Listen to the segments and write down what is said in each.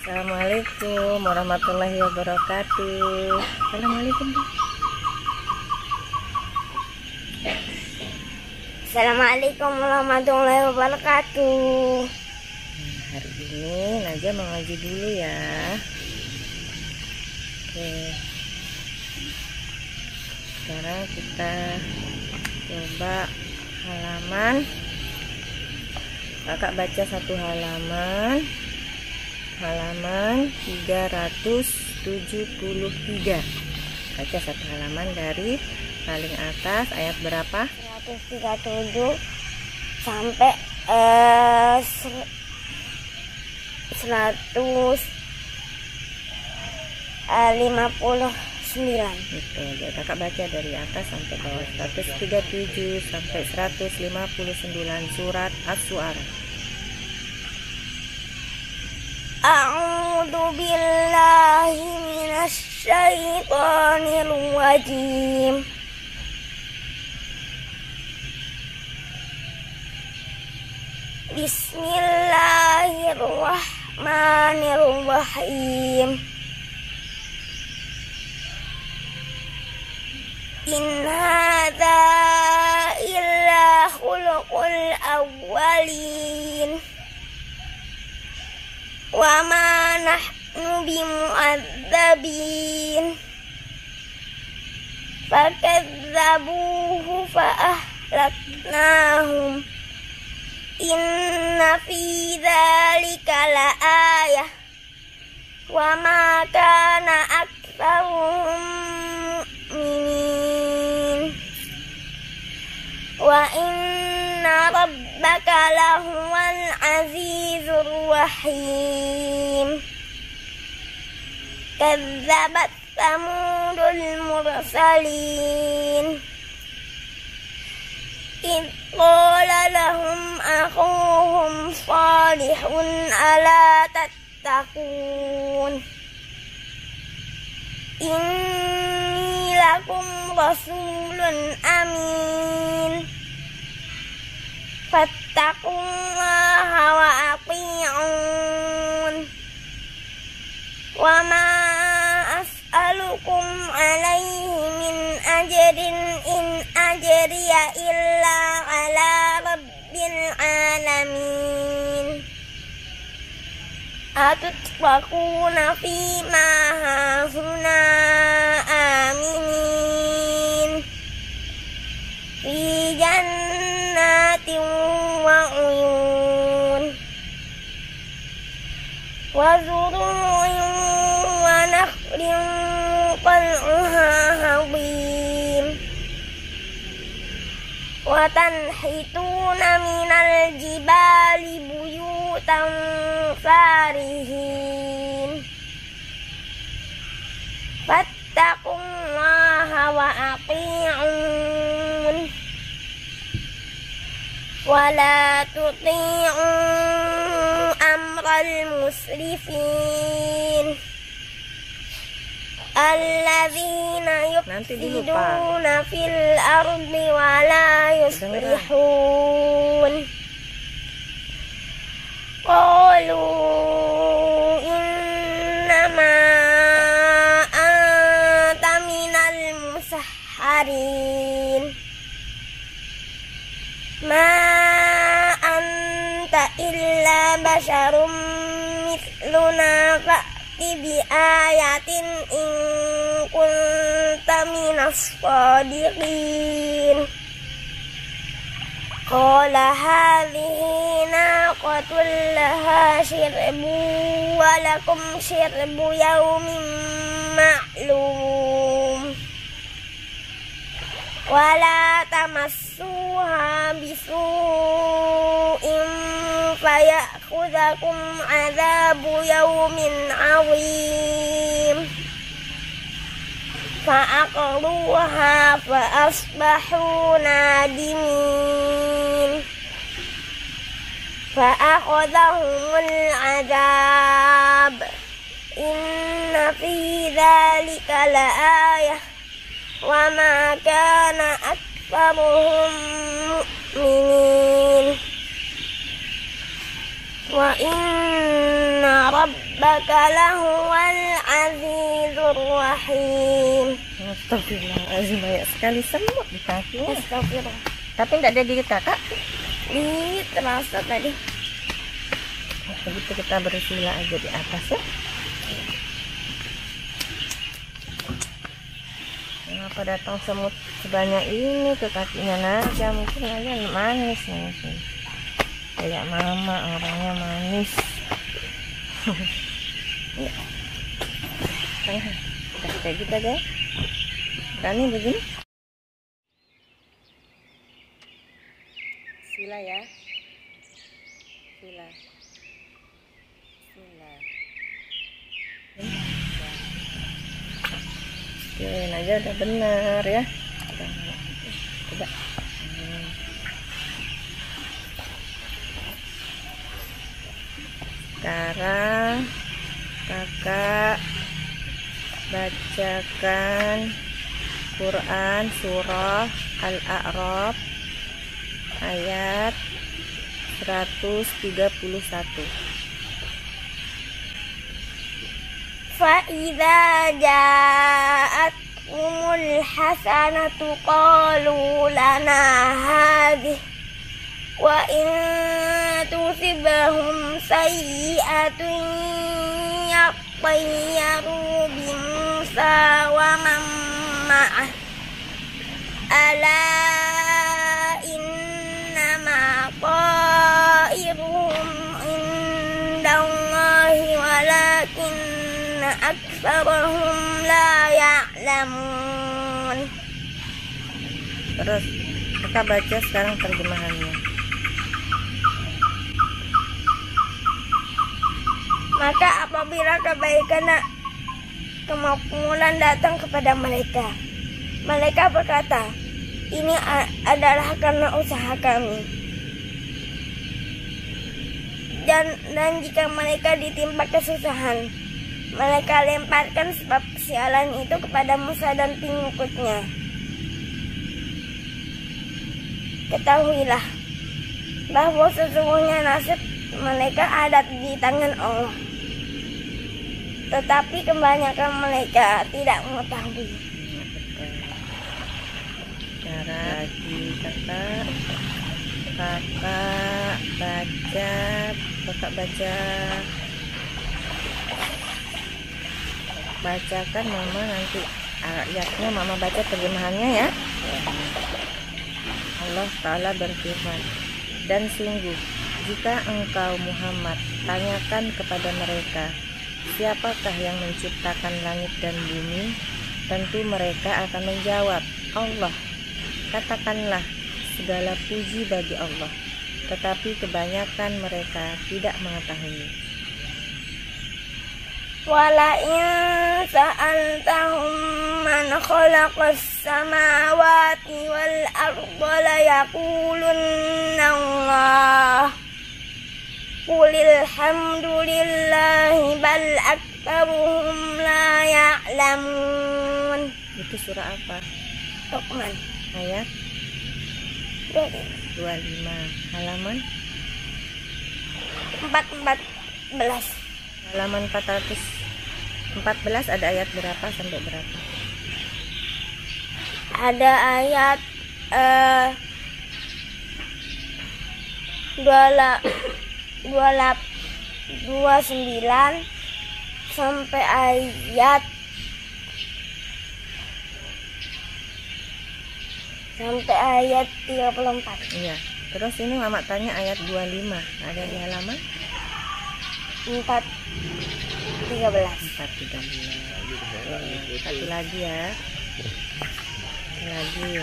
Assalamualaikum warahmatullahi wabarakatuh. Assalamualaikum. Assalamualaikum warahmatullahi wabarakatuh. Hari ini Najwa mau ngaji dulu ya. Oke. Sekarang kita coba halaman. Kakak baca satu halaman 373. Baca satu halaman dari paling atas, ayat berapa? 137 sampai 159. Gitu. Jadi kakak baca dari atas sampai bawah. 137 sampai 159 surat Asy-Syu'ara. A'udzu billahi minasy syaithanir rajim. Bismillahirrahmanirrahim. In hadza illa khuluqul awwalin. Wa ma nahnu bimu'adzabin. Fakadzabuhu fa'ahlaknahum. Inna fi dzalika laayah. Wa ma kana aktsaruhum mu'minin. Wa inna rabbaka lahuwal azizur rahim. Kadzabat Tsamudul mursalin. إذ قال لهم أخوهم صالح ألا تتقون إني لكم رسول أمين فاتقوا الله وأطيعون وما أسألكم عليه من أجر إن أجري إلا على رب العالمين أتتركون فيما هاهنا آمنين في جنات وعيون وزروع ونخل طلعها هضيم وتنحتون من الجبال بيوتا فارهين فاتقوا الله وأطيعون ولا تطيعوا أمر المسرفين Alladzina yufsiduna fil ardi wa la yuslihun. Qalu innama anta minal musahharin. Ma anta illa basharum mithluna bi ayatin in kunta minas shadiqin. Qala hadhihi naqatul laha shirbu wa lakum shirbu yawmin ma'lum. Wa la tamassuha bisu'in fayakhudhakum adzabu yawmin 'azim. Fa'aqruha fa'asbahu nadimin. Fa'akhadhahumul 'adzab. Inna fi dzalika la'ayah. Wa ma kana aktsaruhum mu'minin. Wa inna rabbaka rabbaka lahuwal azizur rahim. Astagfirullahaladzim, banyak sekali semut di kakinya. Astagfirullah. Tapi tidak ada gigit kakak? Ini terasa tadi. Begitu kita bersila aja di atas ya. Kenapa datang semut sebanyak ini ke kakinya Naja? Mungkin Naja manis mungkin. Kayak mama, orangnya manis. Ya. Udah kayak gitu aja. Berani begini? Sila ya. Sila. Sila. Oke, aja udah benar ya. Coba. Sekarang kakak bacakan Quran surah Al-A'raf ayat 131. فإذا جاءتهم الحسنة قالوا لنا هذه وإن تصبهم سيئة يطيروا بموسى ومن معه ألا إنما طائرهم عند الله ولكن aksarahum la ya'lamun. Terus kita baca sekarang terjemahannya. Maka apabila kebaikan dan kemakmuran datang kepada mereka, mereka berkata, ini adalah karena usaha kami. Dan jika mereka ditimpa kesusahan, mereka lemparkan sebab sialan itu kepada Musa dan pengikutnya. Ketahuilah bahwa sesungguhnya nasib mereka ada di tangan Allah, tetapi kebanyakan mereka tidak mengetahui. Cara lagi kakak baca. Bacakan mama, nanti ayatnya mama baca terjemahannya ya. Allah Ta'ala berfirman, dan sungguh jika engkau Muhammad tanyakan kepada mereka, siapakah yang menciptakan langit dan bumi, tentu mereka akan menjawab, Allah. Katakanlah, segala puji bagi Allah, tetapi kebanyakan mereka tidak mengetahui. Walain sa'altahum man khalaqas samawati wal arda la yaqulunna Allah qulil hamdulillahi bal aktsaruhum la ya'lamun. Itu surah apa? Luqman Ayat 25 halaman 414. Halaman 414 ada ayat berapa sampai berapa? Ada ayat 29 sampai ayat 34. Iya. Terus ini mama tanya ayat 25 ada di halaman 413. Satu lagi ya. Lagi.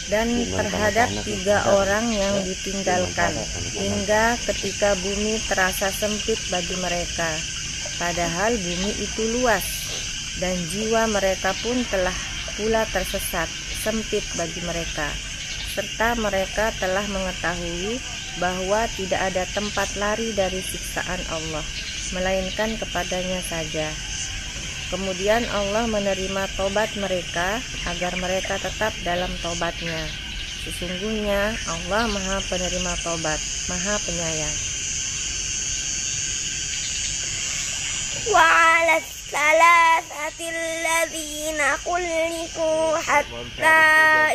Dan terhadap 3 orang yang ditinggalkan hingga ketika bumi terasa sempit bagi mereka, padahal bumi itu luas, dan jiwa mereka pun telah pula tersesat, sempit bagi mereka, serta mereka telah mengetahui bahwa tidak ada tempat lari dari siksaan Allah, melainkan kepadanya saja. Kemudian Allah menerima tobat mereka agar mereka tetap dalam tobatnya. Sesungguhnya Allah Maha Penerima Tobat, Maha Penyayang. وعلى الثلاثة الذين خلفوا حتى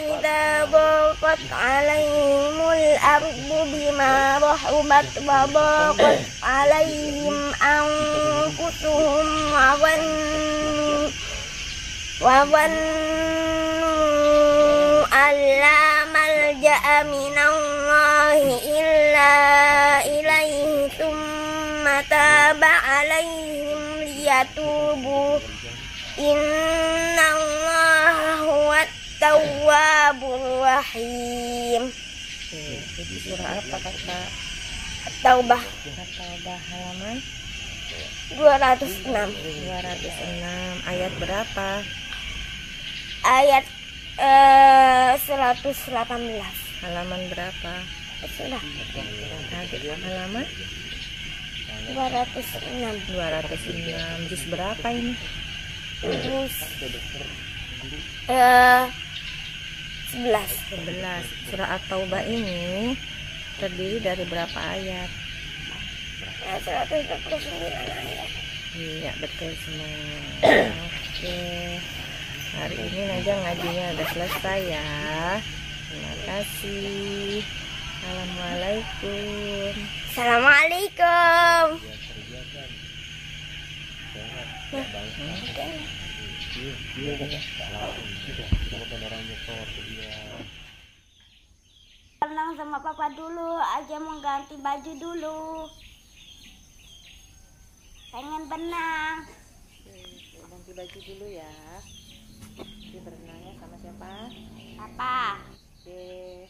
إذا ضاقت عليهم الأرض بما رحبت وضاقت عليهم أنفسهم وظنوا أن لا ملجأ من الله إلا إليه ثم تاب عليهم ليتوبوا إن الله هو التواب الرحيم. Itu surah apa kata? At-Taubah At-Taubah halaman 206. 206. Ayat berapa? Ayat 118. Halaman berapa? Sudah. Halaman 206. 206. Juz berapa ini? Terus 11. 11. Surah At-Taubah ini terdiri dari berapa ayat? 129 ayat. Iya, betul semua. Oke. Hari ini Najwa ngajinya udah selesai ya. Terima kasih. Assalamualaikum. Assalamualaikum. Renang sama papa dulu, aja mau ganti baju dulu. Pengen benang. Ganti baju dulu ya. Berenangnya sama siapa? Papa. Oke.